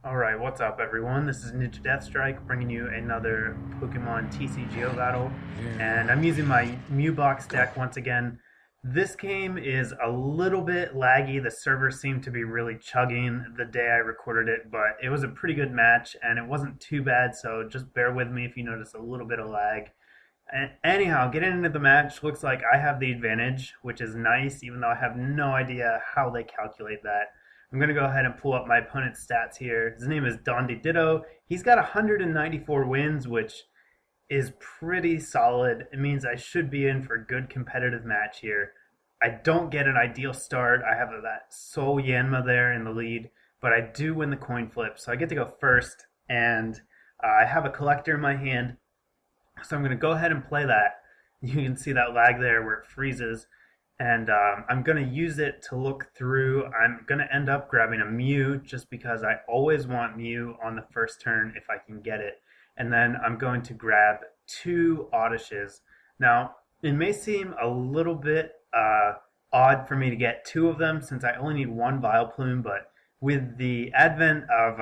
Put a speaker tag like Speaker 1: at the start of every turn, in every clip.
Speaker 1: Alright, what's up everyone? This is NinjaDeathStrike bringing you another Pokemon TCGO battle. And I'm using my Mew Box deck once again. This game is a little bit laggy. The server seemed to be really chugging the day I recorded it, but it was a pretty good match and it wasn't too bad, so just bear with me if you notice a little bit of lag. Anyhow, getting into the match, looks like I have the advantage, which is nice, even though I have no idea how they calculate that. I'm going to go ahead and pull up my opponent's stats here. His name is Dondi Ditto. He's got 194 wins, which is pretty solid. It means I should be in for a good competitive match here. I don't get an ideal start. I have that Soul Yanma there in the lead, but I do win the coin flip, so I get to go first, and I have a collector in my hand. So I'm going to go ahead and play that. You can see that lag there where it freezes. And I'm going to use it to look through. I'm going to end up grabbing a Mew just because I always want Mew on the first turn if I can get it. And then I'm going to grab two Oddishes. Now, it may seem a little bit odd for me to get two of them since I only need one Vileplume, but with the advent of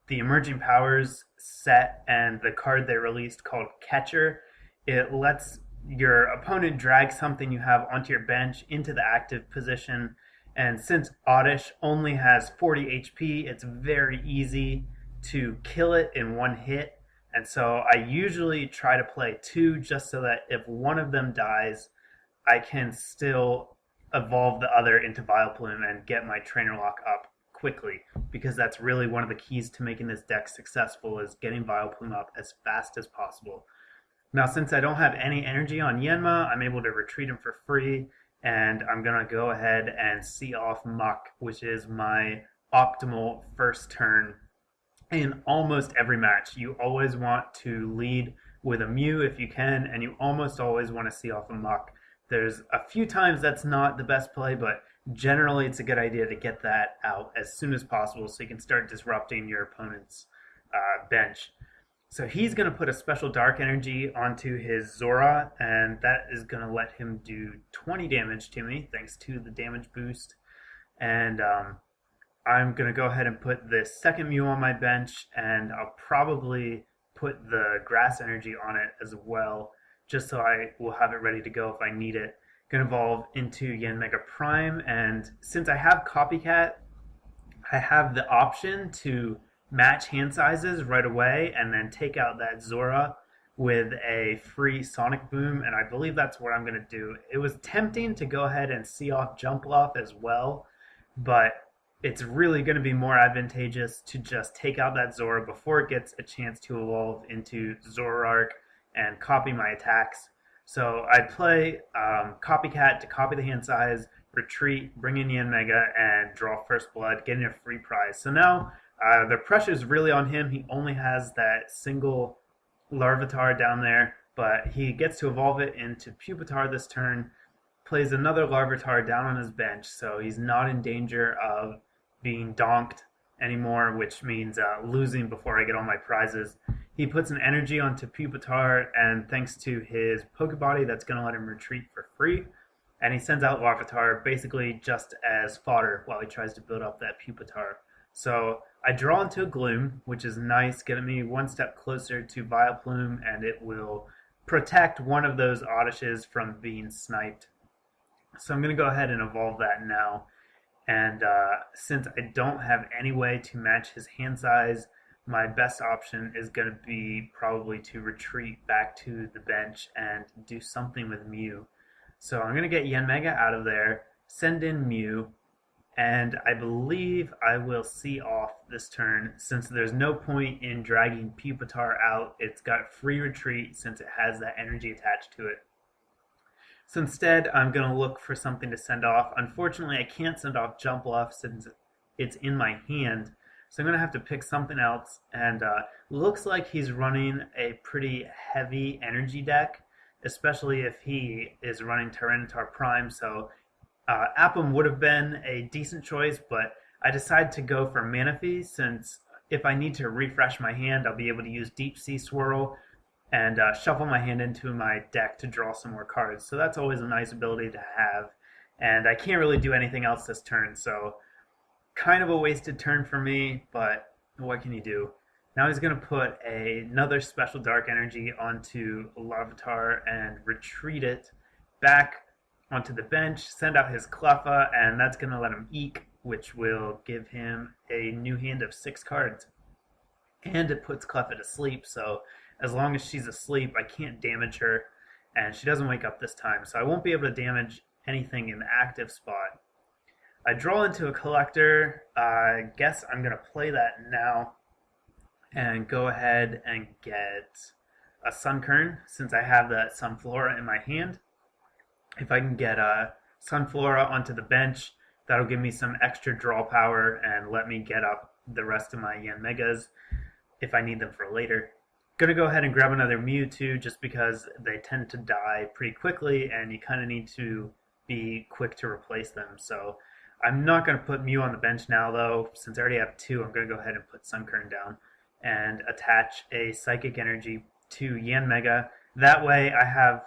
Speaker 1: the Emerging Powers set and the card they released called Catcher, it lets your opponent drag something you have onto your bench into the active position. And since Oddish only has 40 HP, it's very easy to kill it in one hit. And so I usually try to play two just so that if one of them dies, I can still evolve the other into Vileplume and get my trainer lock up quickly, because that's really one of the keys to making this deck successful, is getting Vileplume up as fast as possible. Now, since I don't have any energy on Yanma, I'm able to retreat him for free, and I'm going to go ahead and see off Muck, which is my optimal first turn in almost every match. You always want to lead with a Mew if you can, and you almost always want to see off a Muck. There's a few times that's not the best play, but generally it's a good idea to get that out as soon as possible so you can start disrupting your opponent's bench. So he's going to put a special dark energy onto his Zora, and that is going to let him do 20 damage to me thanks to the damage boost. And I'm going to go ahead and put the second Mew on my bench, and I'll probably put the grass energy on it as well, just so I will have it ready to go if I need it. Going to evolve into Yanmega Prime, and since I have Copycat, I have the option to match hand sizes right away and then take out that Zora with a free Sonic Boom, and I believe that's what I'm going to do. It was tempting to go ahead and see off Jumpluff as well, but it's really going to be more advantageous to just take out that Zora before it gets a chance to evolve into Zoroark and copy my attacks. So I play Copycat to copy the hand size, retreat, bring in Yanmega, and draw First Blood, getting a free prize. So now the pressure is really on him. He only has that single Larvitar down there, but he gets to evolve it into Pupitar this turn, plays another Larvitar down on his bench, so he's not in danger of being donked anymore, which means losing before I get all my prizes. He puts an energy onto Pupitar, and thanks to his Pokebody, that's going to let him retreat for free. And he sends out Larvitar basically just as fodder while he tries to build up that Pupitar. So I draw into a Gloom, which is nice, getting me one step closer to Vileplume, and it will protect one of those Oddishes from being sniped. So I'm going to go ahead and evolve that now. And since I don't have any way to match his hand size, my best option is going to be probably to retreat back to the bench and do something with Mew. So I'm going to get Yanmega out of there, send in Mew, and I believe I will see off this turn since there's no point in dragging Pupitar out. It's got free retreat since it has that energy attached to it. So instead, I'm going to look for something to send off. Unfortunately, I can't send off Jumpluff since it's in my hand. So I'm going to have to pick something else. And looks like he's running a pretty heavy energy deck, especially if he is running Tyranitar Prime. So Appam would have been a decent choice, but I decided to go for Manaphy since if I need to refresh my hand, I'll be able to use Deep Sea Swirl and shuffle my hand into my deck to draw some more cards. So that's always a nice ability to have. And I can't really do anything else this turn, so kind of a wasted turn for me, but what can he do? Now he's going to put another special dark energy onto Larvitar and retreat it back onto the bench, send out his Cleffa, and that's going to let him eke, which will give him a new hand of 6 cards. And it puts Cleffa to sleep, so as long as she's asleep, I can't damage her, and she doesn't wake up this time, so I won't be able to damage anything in the active spot. I draw into a collector. I guess I'm going to play that now and go ahead and get a Sunkern since I have that Sunflora in my hand. If I can get a Sunflora onto the bench, that'll give me some extra draw power and let me get up the rest of my Yanmegas if I need them for later. Gonna go ahead and grab another Mewtwo just because they tend to die pretty quickly and you kind of need to be quick to replace them. So I'm not going to put Mew on the bench now though. Since I already have 2, I'm going to go ahead and put Sunkern down and attach a Psychic Energy to Yanmega. That way I have...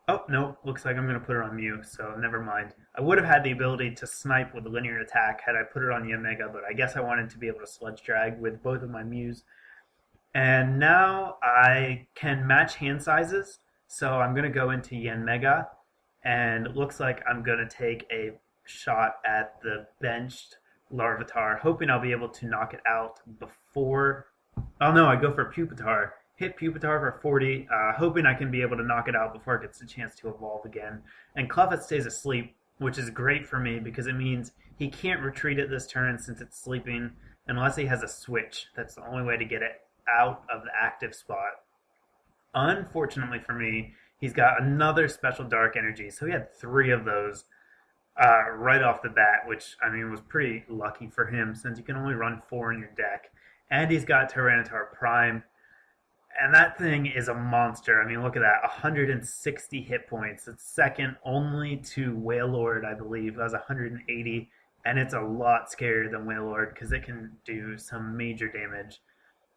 Speaker 1: Oh, no, looks like I'm going to put it on Mew, so never mind. I would have had the ability to snipe with a linear attack had I put it on Yanmega, but I guess I wanted to be able to Sludge Drag with both of my Mews. And now I can match hand sizes, so I'm going to go into Yanmega, and it looks like I'm going to take a shot at the benched Larvitar, hoping I'll be able to knock it out before... Oh no, I go for Pupitar. Hit Pupitar for 40, hoping I can be able to knock it out before it gets a chance to evolve again. And Cleffa stays asleep, which is great for me because it means he can't retreat it this turn since it's sleeping unless he has a switch. That's the only way to get it out of the active spot. Unfortunately for me, he's got another special dark energy, so he had 3 of those right off the bat, which, I mean, was pretty lucky for him since you can only run 4 in your deck. And he's got Tyranitar Prime, and that thing is a monster. I mean, look at that, 160 hit points. It's second only to Wailord, I believe. That was 180, and it's a lot scarier than Wailord because it can do some major damage.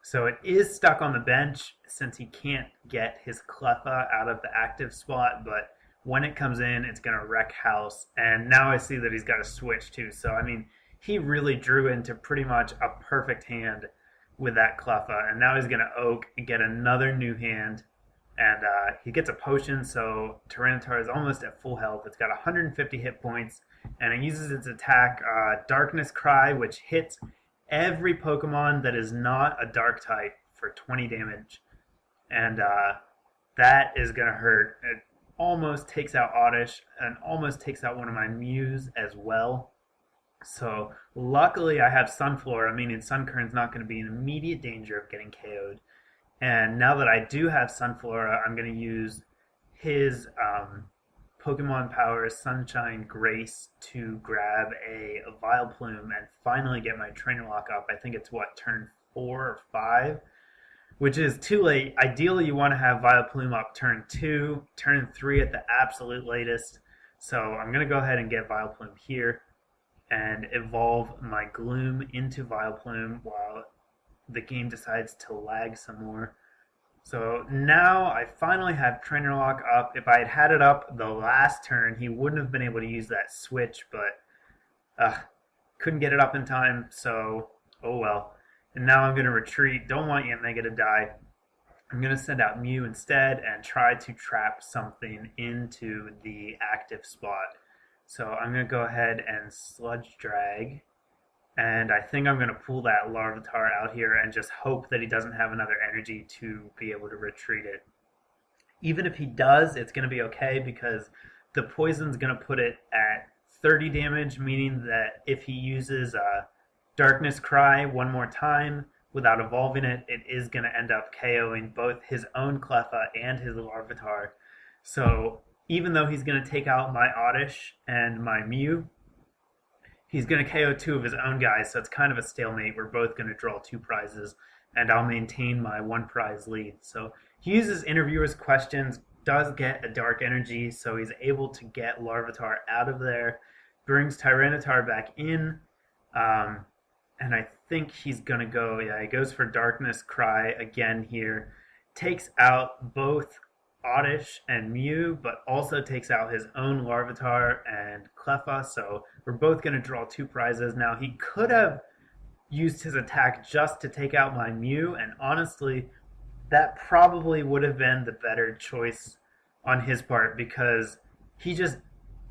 Speaker 1: So it is stuck on the bench since he can't get his Cleffa out of the active spot, but when it comes in, it's going to wreck house. And now I see that he's got a switch too. So, I mean, he really drew into pretty much a perfect hand with that Cleffa. And now he's going to Oak and get another new hand. And he gets a potion, so Tyranitar is almost at full health. It's got 150 hit points. And it uses its attack, Darkness Cry, which hits every Pokemon that is not a Dark type for 20 damage. And that is going to hurt. It almost takes out Oddish and almost takes out one of my Mews as well. So luckily I have Sunflora, meaning Sunkern's not going to be in immediate danger of getting KO'd. And now that I do have Sunflora, I'm going to use his Pokemon Power Sunshine Grace to grab a Vileplume and finally get my Trainer Lock up. I think it's what, turn 4 or 5? Which is too late. Ideally, you want to have Vileplume up turn 2, turn 3 at the absolute latest. So I'm going to go ahead and get Vileplume here and evolve my Gloom into Vileplume while the game decides to lag some more. So now I finally have Trainer Lock up. If I had had it up the last turn, he wouldn't have been able to use that switch, but couldn't get it up in time, so oh well. And now I'm going to retreat. Don't want Yanmega to die. I'm going to send out Mew instead and try to trap something into the active spot. So I'm going to go ahead and Sludge Drag. And I think I'm going to pull that Larvitar out here and just hope that he doesn't have another energy to be able to retreat it. Even if he does, it's going to be okay because the poison's going to put it at 30 damage, meaning that if he uses Darkness Cry one more time without evolving it, it is going to end up KOing both his own Cleffa and his Larvitar. So even though he's going to take out my Oddish and my Mew, he's going to KO 2 of his own guys, so it's kind of a stalemate. We're both going to draw 2 prizes, and I'll maintain my 1 prize lead. So he uses Interviewer's Questions, does get a Dark Energy, so he's able to get Larvitar out of there, brings Tyranitar back in, and I think he's going to go, yeah, he goes for Darkness Cry again here, takes out both Oddish and Mew, but also takes out his own Larvitar and Cleffa, so we're both going to draw 2 prizes. Now, he could have used his attack just to take out my Mew, and honestly, that probably would have been the better choice on his part because he just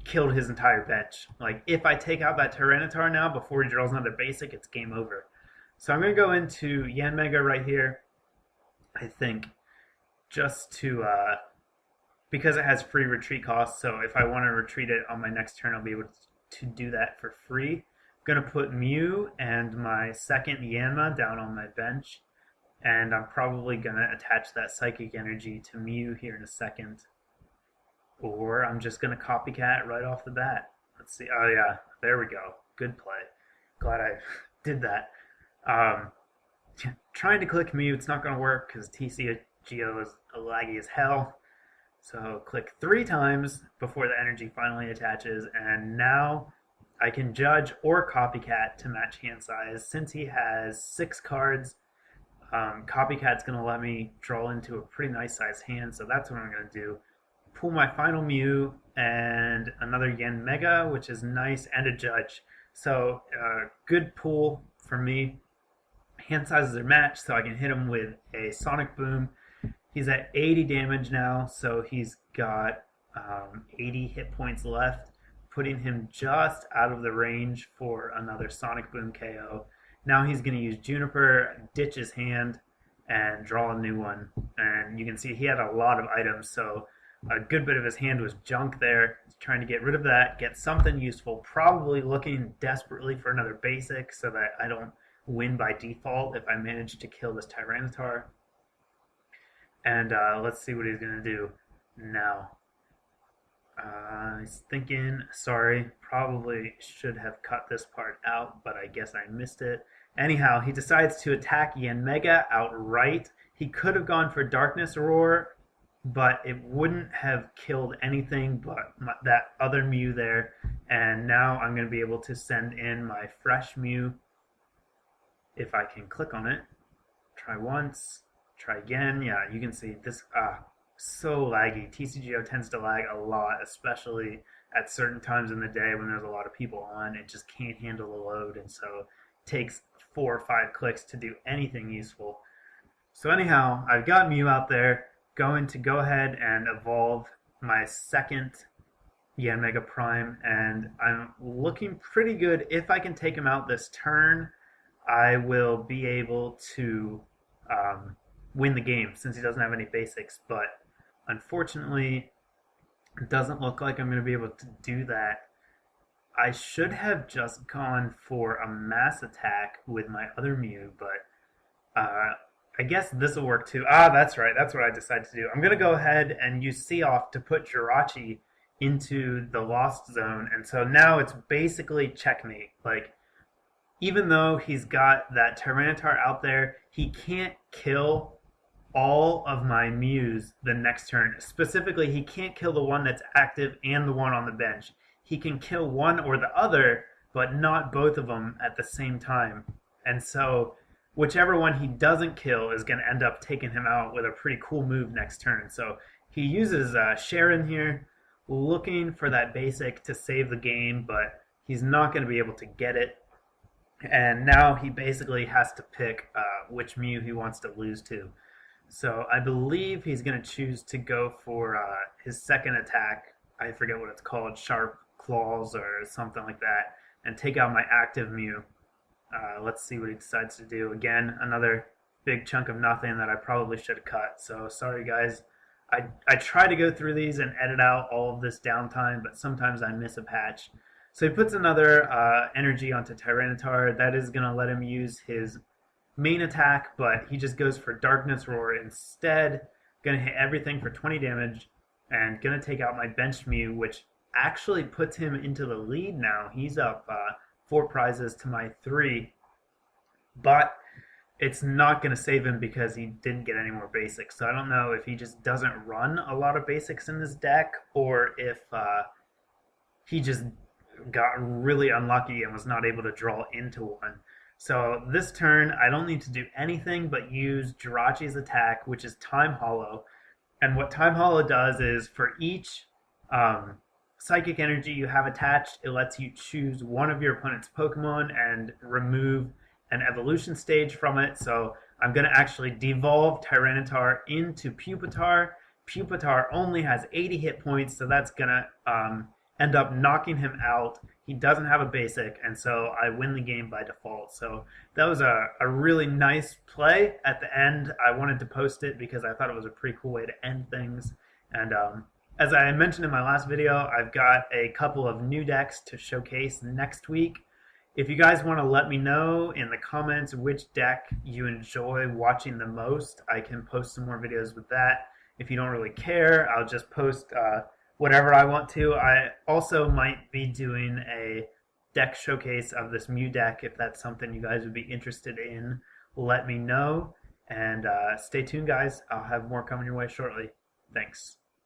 Speaker 1: killed his entire bench. Like, if I take out that Tyranitar now before he draws another basic, it's game over. So I'm going to go into Yanmega right here, I think, just to, because it has free retreat costs, so if I want to retreat it on my next turn, I'll be able to do that for free. I'm going to put Mew and my second Yanma down on my bench, and I'm probably going to attach that Psychic Energy to Mew here in a second. Or I'm just going to copycat right off the bat. Let's see. Oh, yeah. There we go. Good play. Glad I did that. Trying to click Mew, it's not going to work because TCGO is laggy as hell. So click 3 times before the energy finally attaches, and now I can judge or copycat to match hand size. Since he has 6 cards, copycat's going to let me draw into a pretty nice sized hand, so that's what I'm going to do. Pull my final Mew and another Yanmega, which is nice, and a judge. So good pull for me. Hand sizes are matched, so I can hit him with a Sonic Boom. He's at 80 damage now, so he's got 80 hit points left, putting him just out of the range for another Sonic Boom KO. Now he's going to use Juniper, ditch his hand, and draw a new one. And you can see he had a lot of items, so a good bit of his hand was junk there. He's trying to get rid of that, get something useful, probably looking desperately for another basic so that I don't win by default if I manage to kill this Tyranitar. And let's see what he's going to do now. He's thinking, sorry, probably should have cut this part out, but I guess I missed it. Anyhow, he decides to attack Yanmega outright. He could have gone for Darkness Roar, but it wouldn't have killed anything but that other Mew there. And now I'm going to be able to send in my fresh Mew if I can click on it. Try once. Try again. Yeah, you can see this, so laggy. TCGO tends to lag a lot, especially at certain times in the day when there's a lot of people on. It just can't handle the load, and so it takes 4 or 5 clicks to do anything useful. So anyhow, I've got Mew out there, going to go ahead and evolve my second Yanmega Prime, and I'm looking pretty good. If I can take him out this turn, I will be able to win the game since he doesn't have any basics, but unfortunately it doesn't look like I'm going to be able to do that. I should have just gone for a mass attack with my other Mew, but I guess this will work too. That's right, that's what I decided to do. I'm going to go ahead and use Seoff to put Jirachi into the Lost Zone, and so now it's basically checkmate. Like, even though he's got that Tyranitar out there, he can't kill all of my Mews the next turn. Specifically, he can't kill the one that's active and the one on the bench. He can kill one or the other, but not both of them at the same time. And so, whichever one he doesn't kill is going to end up taking him out with a pretty cool move next turn. So he uses Sharon here, looking for that basic to save the game, but he's not going to be able to get it. And now he basically has to pick which Mew he wants to lose to. So I believe he's going to choose to go for his second attack. I forget what it's called, Sharp Claws or something like that, and take out my active Mew. Let's see what he decides to do. Again, another big chunk of nothing that I probably should have cut. So sorry, guys. I try to go through these and edit out all of this downtime, but sometimes I miss a patch. So he puts another energy onto Tyranitar. That is going to let him use his main attack, but he just goes for Darkness Roar instead. Going to hit everything for 20 damage, and going to take out my bench Mew, which actually puts him into the lead now. He's up 4 prizes to my 3, but it's not going to save him because he didn't get any more basics. So I don't know if he just doesn't run a lot of basics in his deck, or if he just got really unlucky and was not able to draw into one. So this turn, I don't need to do anything but use Jirachi's attack, which is Time Hollow. And what Time Hollow does is for each psychic energy you have attached, it lets you choose one of your opponent's Pokemon and remove an evolution stage from it. So I'm going to actually devolve Tyranitar into Pupitar. Pupitar only has 80 hit points, so that's going to end up knocking him out. He doesn't have a basic, and so I win the game by default. So that was a really nice play at the end. I wanted to post it because I thought it was a pretty cool way to end things. And as I mentioned in my last video, I've got a couple of new decks to showcase next week. If you guys want to let me know in the comments which deck you enjoy watching the most, I can post some more videos with that. If you don't really care, I'll just post whatever I want to. I also might be doing a deck showcase of this Mew deck. If that's something you guys would be interested in, let me know. And stay tuned, guys. I'll have more coming your way shortly. Thanks.